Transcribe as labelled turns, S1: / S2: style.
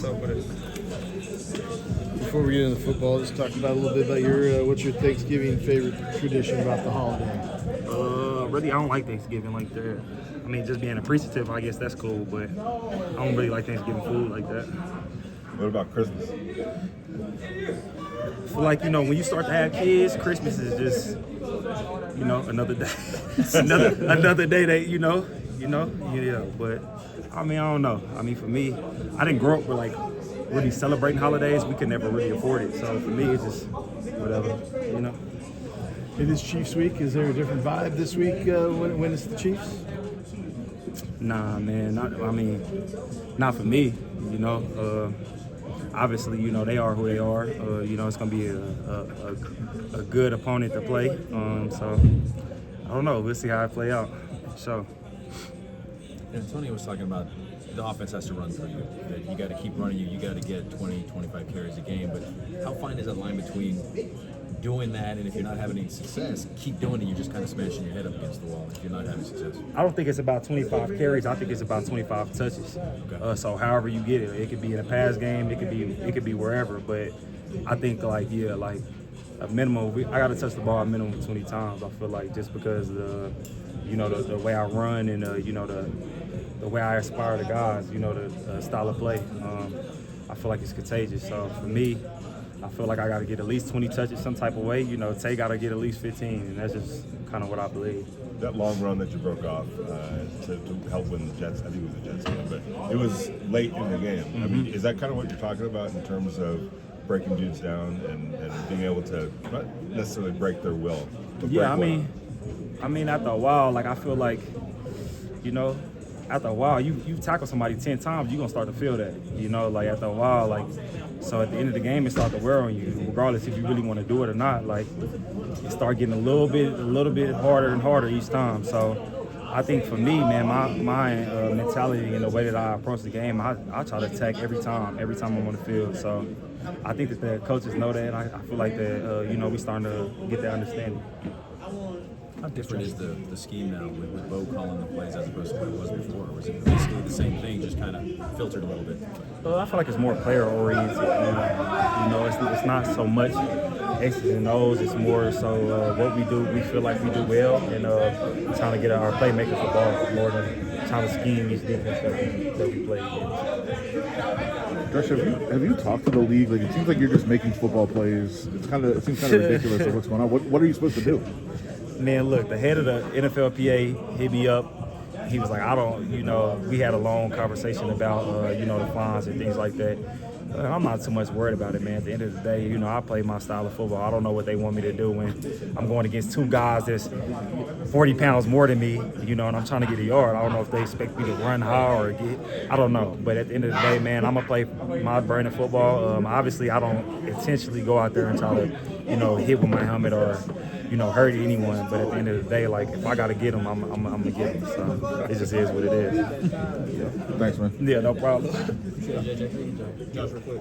S1: up with it.
S2: Before we get into football, just talk about a little bit about your what's your Thanksgiving favorite tradition about the holiday?
S1: Really, I don't like Thanksgiving like that. I mean, just being appreciative, I guess that's cool, but I don't really like Thanksgiving food like that.
S3: What about Christmas?
S1: For like, when you start to have kids, Christmas is just, another day. another day that, but I mean, I don't know. I mean, for me, I didn't grow up with like really celebrating holidays. We could never really afford it. So for me, it's just whatever.
S2: It is Chiefs week. Is there a different vibe this week when it's the Chiefs?
S1: Nah, man. Not for me. Obviously, they are who they are. It's gonna be a good opponent to play. So I don't know. We'll see how it play out. So.
S4: Antonio was talking about the offense has to run for you. That you got to keep running. You got to get 20, 25 carries a game. But how fine is that line between doing that and if you're not having any success, keep doing it? You're just kind of smashing your head up against the wall if you're not having success.
S1: I don't think it's about 25 carries. I think it's about 25 touches.
S4: Okay.
S1: So however you get it, it could be in a pass game. It could be wherever. But I think like a minimum. I got to touch the ball a minimum 20 times. I feel like just because the way I run and the way I aspire to guys, the style of play, I feel like it's contagious. So for me, I feel like I got to get at least 20 touches some type of way. Tay got to get at least 15, and that's just kind of what I believe.
S3: That long run that you broke off to help win the Jets, I think it was the Jets game, but it was late in the game.
S1: Mm-hmm.
S3: I mean, is that kind of what you're talking about in terms of breaking dudes down and being able to not necessarily break their will? But
S1: Yeah,
S3: break
S1: I mean, after a while, I feel like, after a while, you tackle somebody 10 times, you're going to start to feel that, after a while, so at the end of the game, it starts to wear on you, regardless if you really want to do it or not, it start getting a little bit harder and harder each time. So I think for me, man, my mentality and the way that I approach the game, I try to attack every time I'm on the field. So I think that the coaches know that. I feel like that, we starting to get that understanding.
S4: How different is the scheme now with Bo calling the plays as opposed to what it was before? Or is it basically the same thing, just kind of filtered a little bit?
S1: I feel like it's more player oriented. It's not so much X's and O's. It's more so what we do. We feel like we do well, and trying to get our playmakers the ball more than trying to scheme each defense that we play against.
S5: Josh, have you talked to the league? It seems like you're just making football plays. It seems kind of ridiculous of what's going on. What are you supposed to do?
S1: Man, look, the head of the NFLPA hit me up. He was like, we had a long conversation about, the fines and things like that. I'm not too much worried about it, man. At the end of the day, I play my style of football. I don't know what they want me to do when I'm going against two guys that's 40 pounds more than me, and I'm trying to get a yard. I don't know if they expect me to run hard or I don't know. But at the end of the day, man, I'm going to play my brand of football. Obviously, I don't intentionally go out there and try to, hit with my helmet or, hurt anyone. But at the end of the day, if I got to get them, I'm going to get them. So it just is what it is.
S5: Thanks, man.
S1: Yeah, no problem.
S6: Josh, real quick.